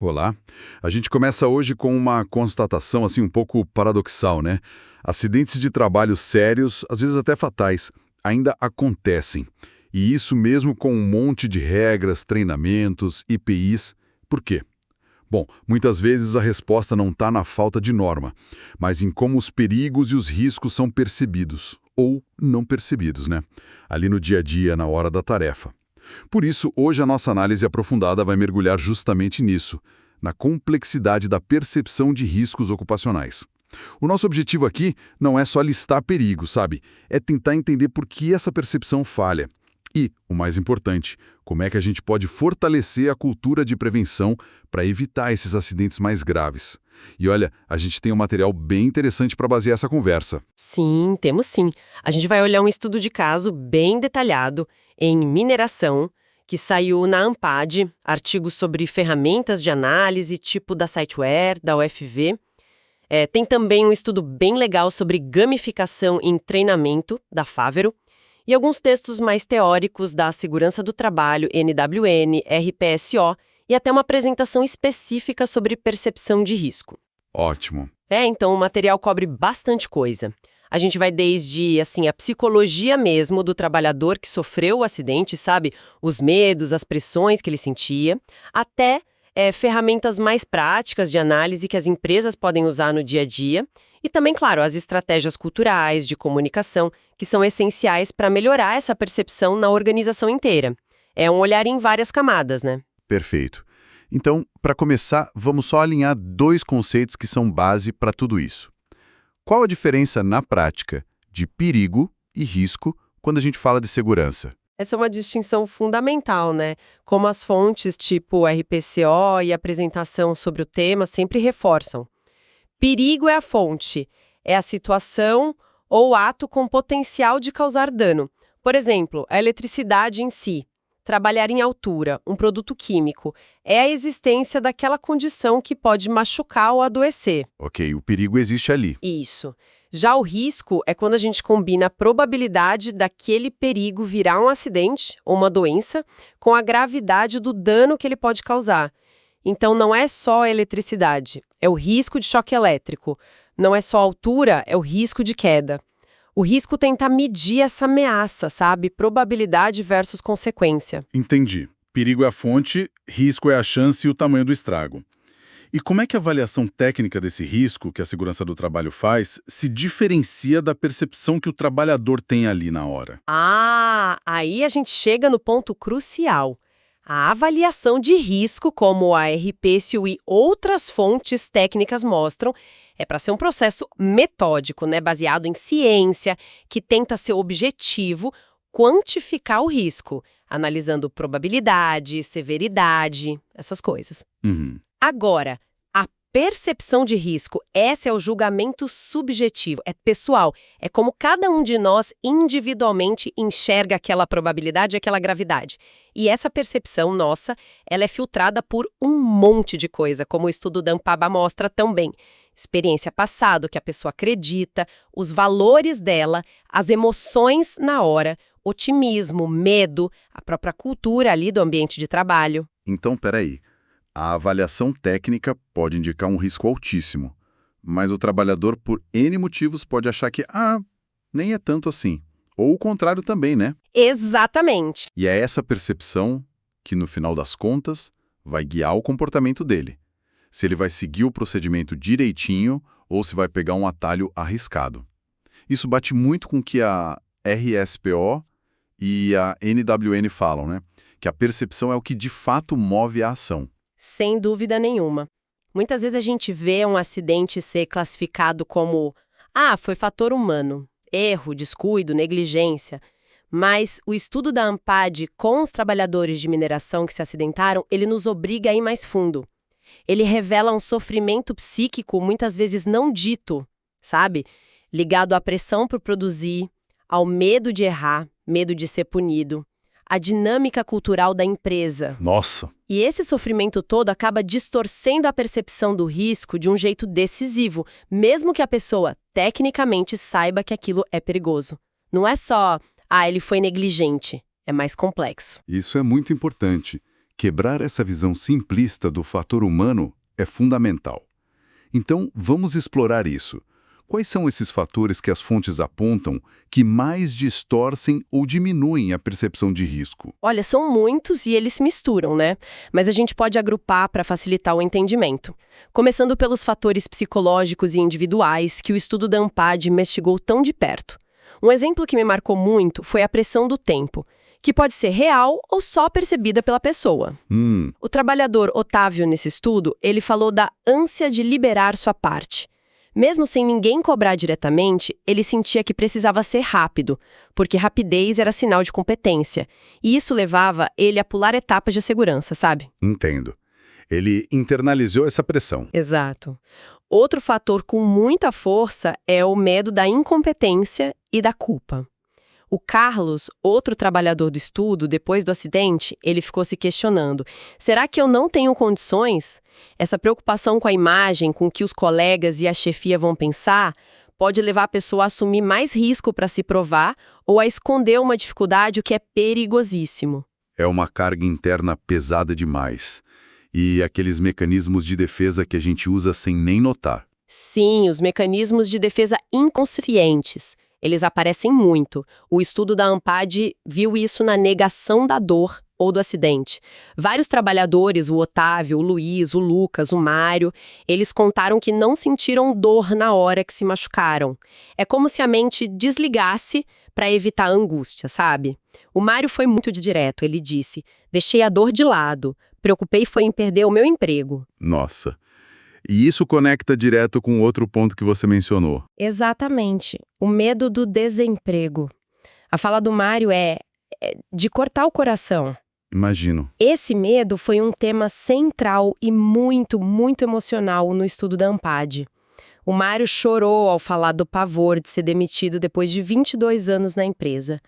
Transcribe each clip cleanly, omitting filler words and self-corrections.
Olá. A gente começa hoje com uma constatação assim um pouco paradoxal, né? Acidentes de trabalho sérios, às vezes até fatais, ainda acontecem. E isso mesmo com um monte de regras, treinamentos, IPIs. Por quê? Bom, muitas vezes a resposta não está na falta de norma, mas em como os perigos e os riscos são percebidos, ou não percebidos, né? Ali no dia a dia, na hora da tarefa. Por isso, hoje a nossa análise aprofundada vai mergulhar justamente nisso, na complexidade da percepção de riscos ocupacionais. O nosso objetivo aqui não é só listar perigos, sabe? É tentar entender por que essa percepção falha. E, o mais importante, como é que a gente pode fortalecer a cultura de prevenção para evitar esses acidentes mais graves. E olha, a gente tem um material bem interessante para basear essa conversa. Sim, temos sim. A gente vai olhar um estudo de caso bem detalhado em mineração, que saiu na ANPAD, artigos sobre ferramentas de análise, tipo da Siteware, da UFV. Tem também um estudo bem legal sobre gamificação em treinamento, da Fávero, e alguns textos mais teóricos da Segurança do Trabalho, NWN, RPSO, e até uma apresentação específica sobre percepção de risco. Ótimo. Então o material cobre bastante coisa. A gente vai desde, assim, a psicologia mesmo do trabalhador que sofreu o acidente, sabe? Os medos, as pressões que ele sentia, até ferramentas mais práticas de análise que as empresas podem usar no dia a dia. E também, claro, as estratégias culturais, de comunicação, que são essenciais para melhorar essa percepção na organização inteira. É um olhar em várias camadas, né? Perfeito. Então, para começar, vamos só alinhar dois conceitos que são base para tudo isso. Qual a diferença na prática de perigo e risco quando a gente fala de segurança? Essa é uma distinção fundamental, né? Como as fontes tipo RPCO e apresentação sobre o tema sempre reforçam. Perigo é a fonte, é a situação ou ato com potencial de causar dano. Por exemplo, a eletricidade em si. Trabalhar em altura, um produto químico, é a existência daquela condição que pode machucar ou adoecer. Ok, o perigo existe ali. Isso. Já o risco é quando a gente combina a probabilidade daquele perigo virar um acidente ou uma doença com a gravidade do dano que ele pode causar. Então não é só a eletricidade, é o risco de choque elétrico. Não é só a altura, é o risco de queda. O risco tenta medir essa ameaça, sabe? Probabilidade versus consequência. Entendi. Perigo é a fonte, risco é a chance e o tamanho do estrago. E como é que a avaliação técnica desse risco que a segurança do trabalho faz se diferencia da percepção que o trabalhador tem ali na hora? Aí a gente chega no ponto crucial. A avaliação de risco, como a RPSU e outras fontes técnicas mostram, é para ser um processo metódico, né, baseado em ciência, que tenta ser objetivo, quantificar o risco, analisando probabilidade, severidade, essas coisas. Agora, a percepção de risco, esse é o julgamento subjetivo, é pessoal, é como cada um de nós individualmente enxerga aquela probabilidade, aquela gravidade. E essa percepção nossa, ela é filtrada por um monte de coisa, como o estudo da Ampaba mostra também. Experiência passada, o que a pessoa acredita, os valores dela, as emoções na hora, otimismo, medo, a própria cultura ali do ambiente de trabalho. Então, peraí. A avaliação técnica pode indicar um risco altíssimo, mas o trabalhador, por N motivos, pode achar que, nem é tanto assim. Ou o contrário também, né? Exatamente. E é essa percepção que, no final das contas, vai guiar o comportamento dele. Se ele vai seguir o procedimento direitinho ou se vai pegar um atalho arriscado. Isso bate muito com o que a RSPO e a NWN falam, né? Que a percepção é o que de fato move a ação. Sem dúvida nenhuma. Muitas vezes a gente vê um acidente ser classificado como foi fator humano, erro, descuido, negligência. Mas o estudo da ANPAD com os trabalhadores de mineração que se acidentaram, ele nos obriga a ir mais fundo. Ele revela um sofrimento psíquico muitas vezes não dito, sabe? Ligado à pressão por produzir, ao medo de errar, medo de ser punido, a dinâmica cultural da empresa. Nossa! E esse sofrimento todo acaba distorcendo a percepção do risco de um jeito decisivo, mesmo que a pessoa tecnicamente saiba que aquilo é perigoso. Não é só, ele foi negligente, é mais complexo. Isso é muito importante. Quebrar essa visão simplista do fator humano é fundamental. Então, vamos explorar isso. Quais são esses fatores que as fontes apontam que mais distorcem ou diminuem a percepção de risco? Olha, são muitos e eles se misturam, né? Mas a gente pode agrupar para facilitar o entendimento. Começando pelos fatores psicológicos e individuais que o estudo da ANPAD investigou tão de perto. Um exemplo que me marcou muito foi a pressão do tempo, que pode ser real ou só percebida pela pessoa. O trabalhador Otávio, nesse estudo, ele falou da ânsia de liberar sua parte. Mesmo sem ninguém cobrar diretamente, ele sentia que precisava ser rápido, porque rapidez era sinal de competência. E isso levava ele a pular etapas de segurança, sabe? Entendo. Ele internalizou essa pressão. Exato. Outro fator com muita força é o medo da incompetência e da culpa. O Carlos, outro trabalhador do estudo, depois do acidente, ele ficou se questionando: será que eu não tenho condições? Essa preocupação com a imagem, com o que os colegas e a chefia vão pensar, pode levar a pessoa a assumir mais risco para se provar ou a esconder uma dificuldade, o que é perigosíssimo. É uma carga interna pesada demais. E aqueles mecanismos de defesa que a gente usa sem nem notar. Sim, os mecanismos de defesa inconscientes. Eles aparecem muito. O estudo da ANPAD viu isso na negação da dor ou do acidente. Vários trabalhadores, o Otávio, o Luiz, o Lucas, o Mário, eles contaram que não sentiram dor na hora que se machucaram. É como se a mente desligasse para evitar a angústia, sabe? O Mário foi muito direto, ele disse: deixei a dor de lado, preocupei foi em perder o meu emprego. Nossa. E isso conecta direto com outro ponto que você mencionou. Exatamente. O medo do desemprego. A fala do Mário é de cortar o coração. Imagino. Esse medo foi um tema central e muito, muito emocional no estudo da ANPAD. O Mário chorou ao falar do pavor de ser demitido depois de 22 anos na empresa.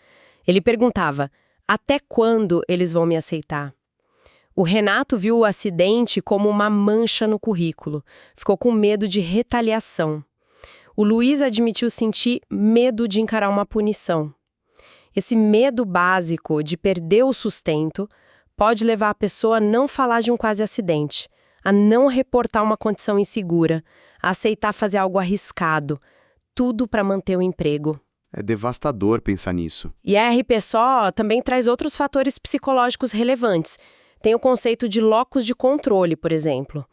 Ele perguntava: até quando eles vão me aceitar? O Renato viu o acidente como uma mancha no currículo. Ficou com medo de retaliação. O Luiz admitiu sentir medo de encarar uma punição. Esse medo básico de perder o sustento pode levar a pessoa a não falar de um quase acidente, a não reportar uma condição insegura, a aceitar fazer algo arriscado, tudo para manter o emprego. É devastador pensar nisso. E a RPSO também traz outros fatores psicológicos relevantes. Tem o conceito de locus de controle, por exemplo.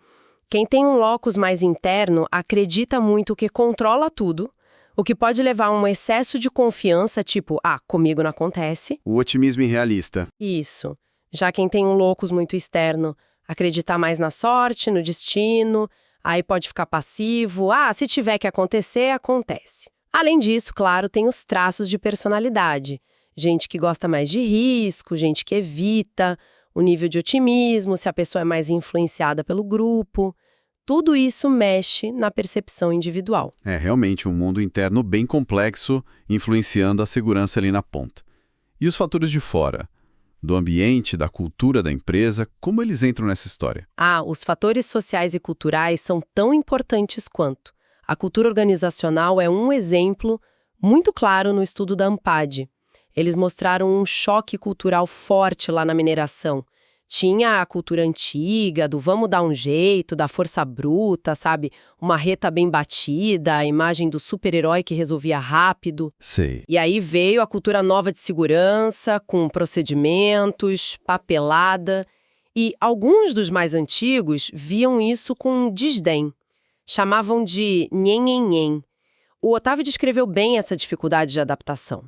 Quem tem um locus mais interno acredita muito que controla tudo, o que pode levar a um excesso de confiança, tipo, comigo não acontece. O otimismo irrealista. Isso. Já quem tem um locus muito externo acredita mais na sorte, no destino, aí pode ficar passivo. Se tiver que acontecer, acontece. Além disso, claro, tem os traços de personalidade. Gente que gosta mais de risco, gente que evita, o nível de otimismo, se a pessoa é mais influenciada pelo grupo. Tudo isso mexe na percepção individual. É realmente um mundo interno bem complexo, influenciando a segurança ali na ponta. E os fatores de fora? Do ambiente, da cultura da empresa, como eles entram nessa história? Os fatores sociais e culturais são tão importantes quanto. A cultura organizacional é um exemplo muito claro no estudo da ANPAD. Eles mostraram um choque cultural forte lá na mineração. Tinha a cultura antiga, do vamos dar um jeito, da força bruta, sabe? Uma reta bem batida, a imagem do super-herói que resolvia rápido. Sei. E aí veio a cultura nova de segurança, com procedimentos, papelada. E alguns dos mais antigos viam isso com desdém. Chamavam de nhen-nhen-nhen. O Otávio descreveu bem essa dificuldade de adaptação.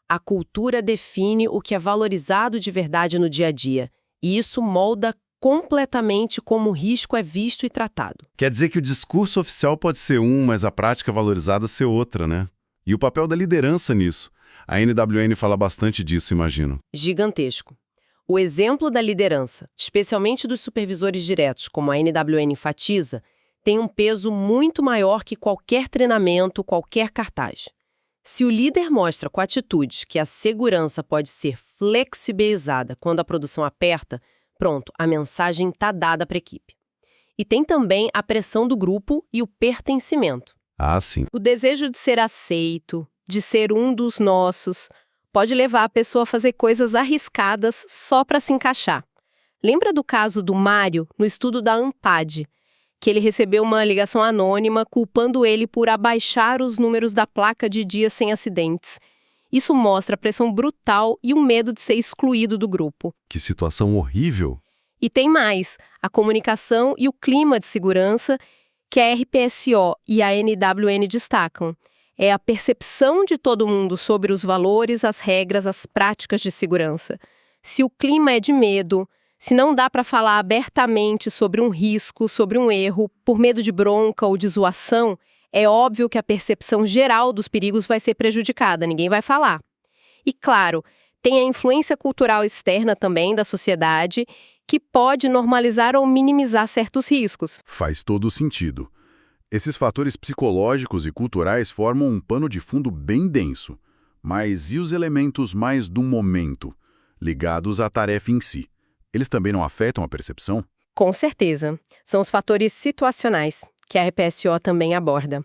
A cultura define o que é valorizado de verdade no dia a dia. E isso molda completamente como o risco é visto e tratado. Quer dizer que o discurso oficial pode ser mas a prática valorizada ser outra, né? E o papel da liderança nisso? A NWN fala bastante disso, imagino. Gigantesco. O exemplo da liderança, especialmente dos supervisores diretos, como a NWN enfatiza, tem um peso muito maior que qualquer treinamento, qualquer cartaz. Se o líder mostra com atitudes que a segurança pode ser flexibilizada quando a produção aperta, pronto, a mensagem está dada para a equipe. E tem também a pressão do grupo e o pertencimento. Sim. O desejo de ser aceito, de ser um dos nossos, pode levar a pessoa a fazer coisas arriscadas só para se encaixar. Lembra do caso do Mário no estudo da ANPAD, que ele recebeu uma ligação anônima culpando ele por abaixar os números da placa de dias sem acidentes. Isso mostra a pressão brutal e o medo de ser excluído do grupo. Que situação horrível! E tem mais, a comunicação e o clima de segurança que a RPSO e a NWN destacam. É a percepção de todo mundo sobre os valores, as regras, as práticas de segurança. Se o clima é de medo, se não dá para falar abertamente sobre um risco, sobre um erro, por medo de bronca ou de zoação, é óbvio que a percepção geral dos perigos vai ser prejudicada, ninguém vai falar. E claro, tem a influência cultural externa também da sociedade, que pode normalizar ou minimizar certos riscos. Faz todo sentido. Esses fatores psicológicos e culturais formam um pano de fundo bem denso. Mas e os elementos mais do momento, ligados à tarefa em si? Eles também não afetam a percepção? Com certeza. São os fatores situacionais, que a RPSO também aborda.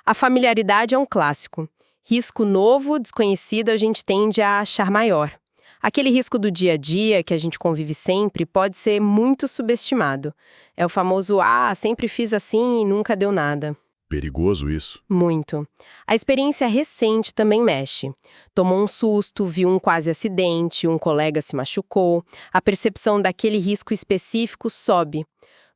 A familiaridade é um clássico. Risco novo, desconhecido, a gente tende a achar maior. Aquele risco do dia a dia, que a gente convive sempre, pode ser muito subestimado. É o famoso, sempre fiz assim e nunca deu nada. Perigoso isso. Muito. A experiência recente também mexe. Tomou um susto, viu um quase acidente, um colega se machucou. A percepção daquele risco específico sobe,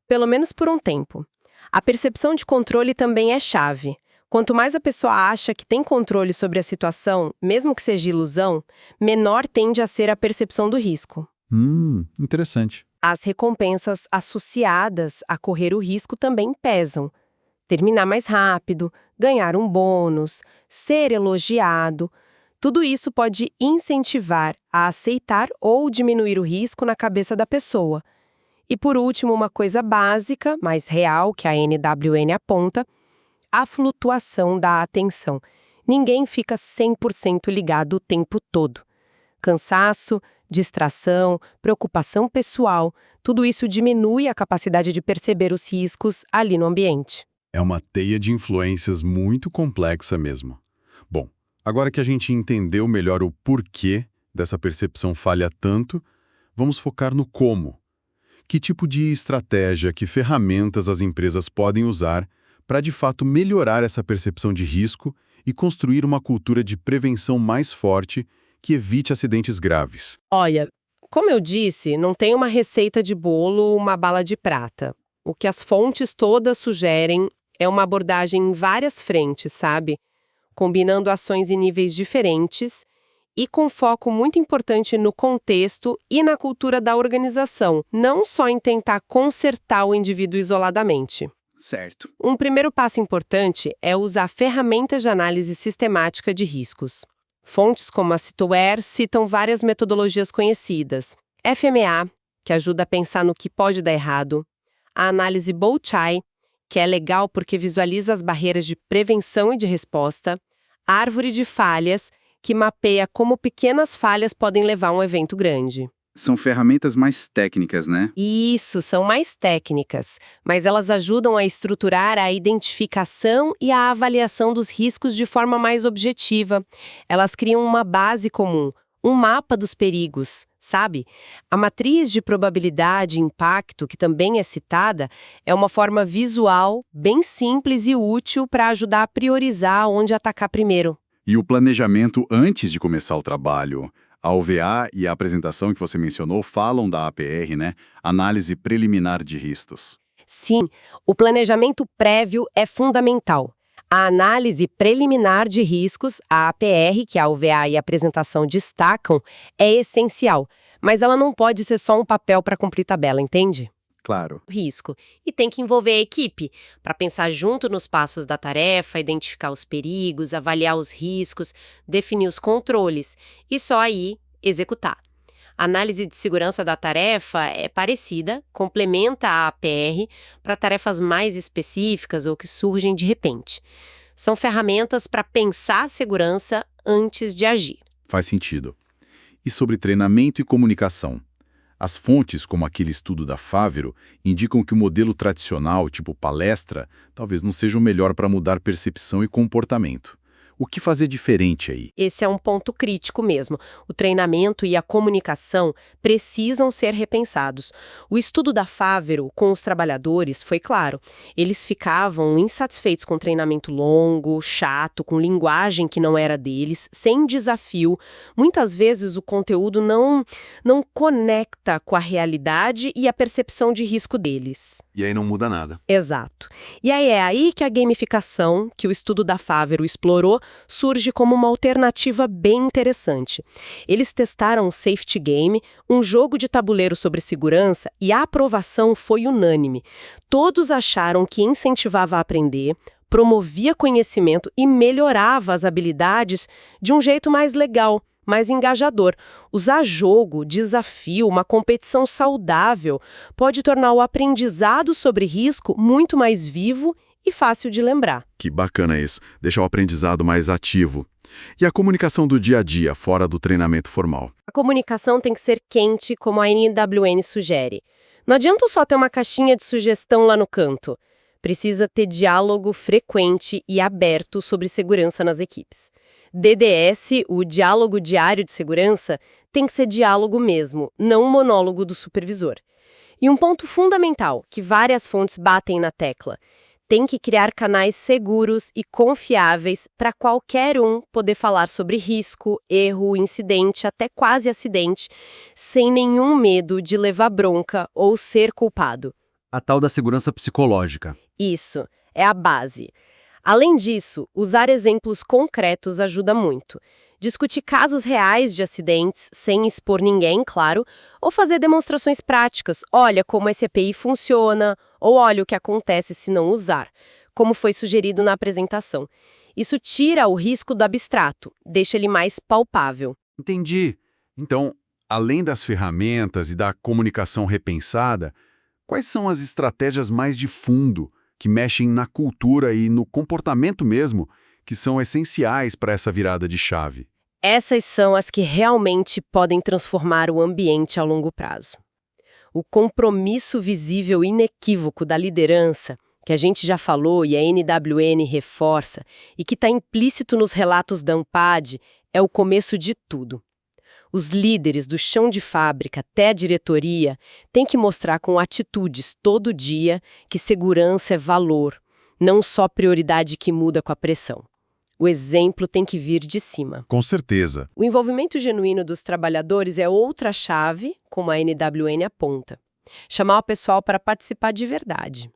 pelo menos por um tempo. A percepção de controle também é chave. Quanto mais a pessoa acha que tem controle sobre a situação, mesmo que seja ilusão, menor tende a ser a percepção do risco. Interessante. As recompensas associadas a correr o risco também pesam. Terminar mais rápido, ganhar um bônus, ser elogiado, tudo isso pode incentivar a aceitar ou diminuir o risco na cabeça da pessoa. E por último, uma coisa básica, mas real, que a NWN aponta, a flutuação da atenção. Ninguém fica 100% ligado o tempo todo. Cansaço, distração, preocupação pessoal, tudo isso diminui a capacidade de perceber os riscos ali no ambiente. É uma teia de influências muito complexa mesmo. Bom, agora que a gente entendeu melhor o porquê dessa percepção falha tanto, vamos focar no como. Que tipo de estratégia, que ferramentas as empresas podem usar para de fato melhorar essa percepção de risco e construir uma cultura de prevenção mais forte que evite acidentes graves? Olha, como eu disse, não tem uma receita de bolo ou uma bala de prata. O que as fontes todas sugerem é uma abordagem em várias frentes, sabe? Combinando ações em níveis diferentes e com foco muito importante no contexto e na cultura da organização, não só em tentar consertar o indivíduo isoladamente. Certo. Um primeiro passo importante é usar ferramentas de análise sistemática de riscos. Fontes como a Citoware citam várias metodologias conhecidas. FMA, que ajuda a pensar no que pode dar errado. A análise Bullseye, que é legal porque visualiza as barreiras de prevenção e de resposta. A árvore de falhas, que mapeia como pequenas falhas podem levar a um evento grande. São ferramentas mais técnicas, né? Isso, são mais técnicas, mas elas ajudam a estruturar a identificação e a avaliação dos riscos de forma mais objetiva. Elas criam uma base comum, um mapa dos perigos, sabe? A matriz de probabilidade e impacto, que também é citada, é uma forma visual, bem simples e útil para ajudar a priorizar onde atacar primeiro. E o planejamento antes de começar o trabalho? A OVA e a apresentação que você mencionou falam da APR, né? Análise preliminar de riscos. Sim, o planejamento prévio é fundamental. A análise preliminar de riscos, a APR, que a OVA e a apresentação destacam, é essencial, mas ela não pode ser só um papel para cumprir tabela, entende? Claro. Risco. E tem que envolver a equipe, para pensar junto nos passos da tarefa, identificar os perigos, avaliar os riscos, definir os controles e só aí executar. A análise de segurança da tarefa é parecida, complementa a APR para tarefas mais específicas ou que surgem de repente. São ferramentas para pensar a segurança antes de agir. Faz sentido. E sobre treinamento e comunicação? As fontes, como aquele estudo da Favero, indicam que o modelo tradicional, tipo palestra, talvez não seja o melhor para mudar percepção e comportamento. O que fazer diferente aí? Esse é um ponto crítico mesmo. O treinamento e a comunicação precisam ser repensados. O estudo da Favero com os trabalhadores foi claro. Eles ficavam insatisfeitos com treinamento longo, chato, com linguagem que não era deles, sem desafio. Muitas vezes o conteúdo não conecta com a realidade e a percepção de risco deles. E aí não muda nada. Exato. E aí é aí que a gamificação, que o estudo da Favero explorou, surge como uma alternativa bem interessante. Eles testaram o Safety Game, um jogo de tabuleiro sobre segurança, e a aprovação foi unânime. Todos acharam que incentivava a aprender, promovia conhecimento e melhorava as habilidades de um jeito mais legal, mais engajador. Usar jogo, desafio, uma competição saudável pode tornar o aprendizado sobre risco muito mais vivo e fácil de lembrar. Que bacana isso, deixar o aprendizado mais ativo. E a comunicação do dia a dia, fora do treinamento formal? A comunicação tem que ser quente, como a NWN sugere. Não adianta só ter uma caixinha de sugestão lá no canto. Precisa ter diálogo frequente e aberto sobre segurança nas equipes. DDS, o diálogo diário de segurança, tem que ser diálogo mesmo, não um monólogo do supervisor. E um ponto fundamental, que várias fontes batem na tecla: tem que criar canais seguros e confiáveis para qualquer um poder falar sobre risco, erro, incidente, até quase acidente, sem nenhum medo de levar bronca ou ser culpado. A tal da segurança psicológica. Isso, é a base. Além disso, usar exemplos concretos ajuda muito. Discutir casos reais de acidentes, sem expor ninguém, claro, ou fazer demonstrações práticas. Olha como esse EPI funciona, ou olha o que acontece se não usar, como foi sugerido na apresentação. Isso tira o risco do abstrato, deixa ele mais palpável. Entendi. Então, além das ferramentas e da comunicação repensada, quais são as estratégias mais de fundo que mexem na cultura e no comportamento mesmo, que são essenciais para essa virada de chave? Essas são as que realmente podem transformar o ambiente a longo prazo. O compromisso visível e inequívoco da liderança, que a gente já falou e a NWN reforça, e que está implícito nos relatos da ANPAD, é o começo de tudo. Os líderes, do chão de fábrica até a diretoria, têm que mostrar com atitudes todo dia que segurança é valor, não só prioridade que muda com a pressão. O exemplo tem que vir de cima. Com certeza. O envolvimento genuíno dos trabalhadores é outra chave, como a NWN aponta. Chamar o pessoal para participar de verdade.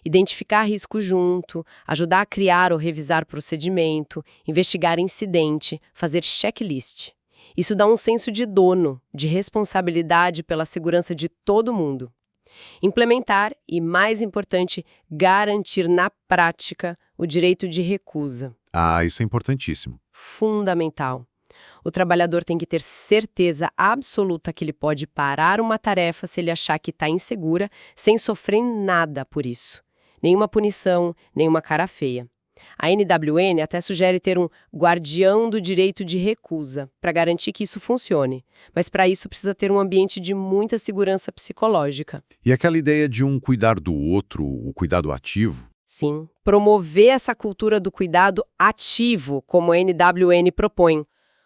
Identificar risco junto, ajudar a criar ou revisar procedimento, investigar incidente, fazer checklist. Isso dá um senso de dono, de responsabilidade pela segurança de todo mundo. Implementar e, mais importante, garantir na prática o direito de recusa. Ah, isso é importantíssimo. Fundamental. O trabalhador tem que ter certeza absoluta que ele pode parar uma tarefa se ele achar que está insegura, sem sofrer nada por isso. Nenhuma punição, nenhuma cara feia. A NWN até sugere ter um guardião do direito de recusa, para garantir que isso funcione. Mas para isso precisa ter um ambiente de muita segurança psicológica. E aquela ideia de um cuidar do outro, o cuidado ativo? Sim, promover essa cultura do cuidado ativo, como a NWN propõe.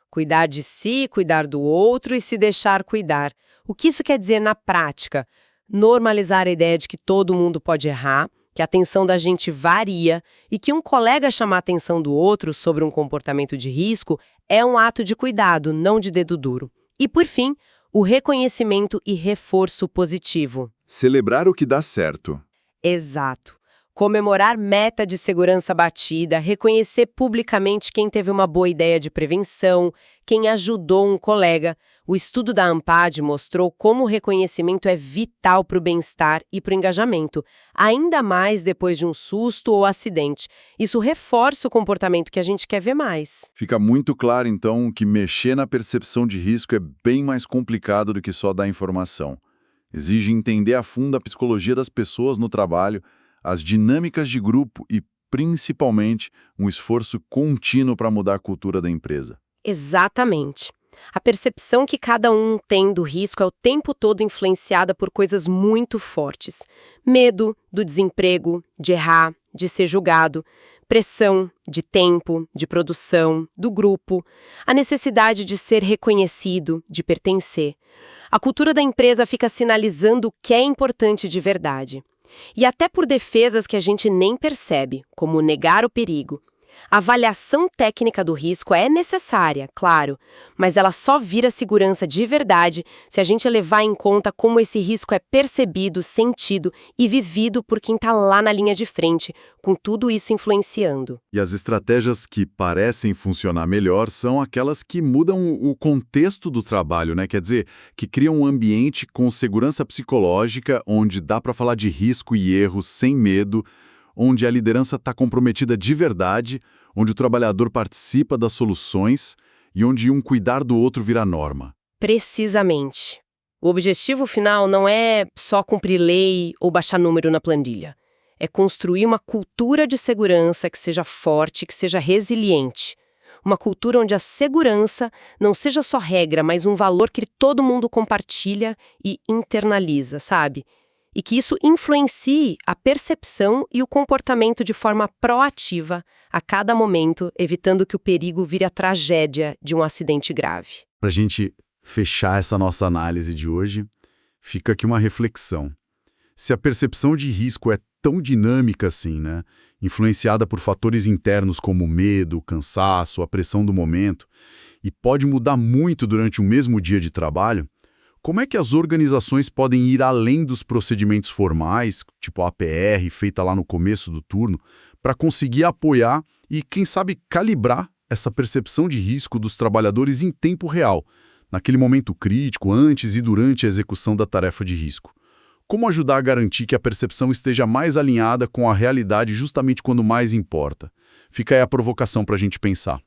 Cuidar de si, cuidar do outro e se deixar cuidar. O que isso quer dizer na prática? Normalizar a ideia de que todo mundo pode errar, que a atenção da gente varia e que um colega chamar a atenção do outro sobre um comportamento de risco é um ato de cuidado, não de dedo duro. E, por fim, o reconhecimento e reforço positivo. Celebrar o que dá certo. Exato. Comemorar meta de segurança batida, reconhecer publicamente quem teve uma boa ideia de prevenção, quem ajudou um colega. O estudo da ANPAD mostrou como o reconhecimento é vital para o bem-estar e para o engajamento, ainda mais depois de um susto ou acidente. Isso reforça o comportamento que a gente quer ver mais. Fica muito claro, então, que mexer na percepção de risco é bem mais complicado do que só dar informação. Exige entender a fundo a psicologia das pessoas no trabalho, as dinâmicas de grupo e, principalmente, um esforço contínuo para mudar a cultura da empresa. Exatamente. A percepção que cada um tem do risco é o tempo todo influenciada por coisas muito fortes. Medo do desemprego, de errar, de ser julgado, pressão de tempo, de produção, do grupo, a necessidade de ser reconhecido, de pertencer. A cultura da empresa fica sinalizando o que é importante de verdade. E até por defesas que a gente nem percebe, como negar o perigo. A avaliação técnica do risco é necessária, claro, mas ela só vira segurança de verdade se a gente levar em conta como esse risco é percebido, sentido e vivido por quem está lá na linha de frente, com tudo isso influenciando. E as estratégias que parecem funcionar melhor são aquelas que mudam o contexto do trabalho, né? Quer dizer, que criam um ambiente com segurança psicológica, onde dá para falar de risco e erro sem medo, onde a liderança está comprometida de verdade, onde o trabalhador participa das soluções e onde um cuidar do outro vira norma. Precisamente. O objetivo final não é só cumprir lei ou baixar número na planilha. É construir uma cultura de segurança que seja forte, que seja resiliente. Uma cultura onde a segurança não seja só regra, mas um valor que todo mundo compartilha e internaliza, sabe? E que isso influencie a percepção e o comportamento de forma proativa a cada momento, evitando que o perigo vire a tragédia de um acidente grave. Para a gente fechar essa nossa análise de hoje, fica aqui uma reflexão. Se a percepção de risco é tão dinâmica assim, né? Influenciada por fatores internos como o medo, o cansaço, a pressão do momento, e pode mudar muito durante o mesmo dia de trabalho, como é que as organizações podem ir além dos procedimentos formais, tipo a APR, feita lá no começo do turno, para conseguir apoiar e, quem sabe, calibrar essa percepção de risco dos trabalhadores em tempo real, naquele momento crítico, antes e durante a execução da tarefa de risco? Como ajudar a garantir que a percepção esteja mais alinhada com a realidade justamente quando mais importa? Fica aí a provocação para a gente pensar.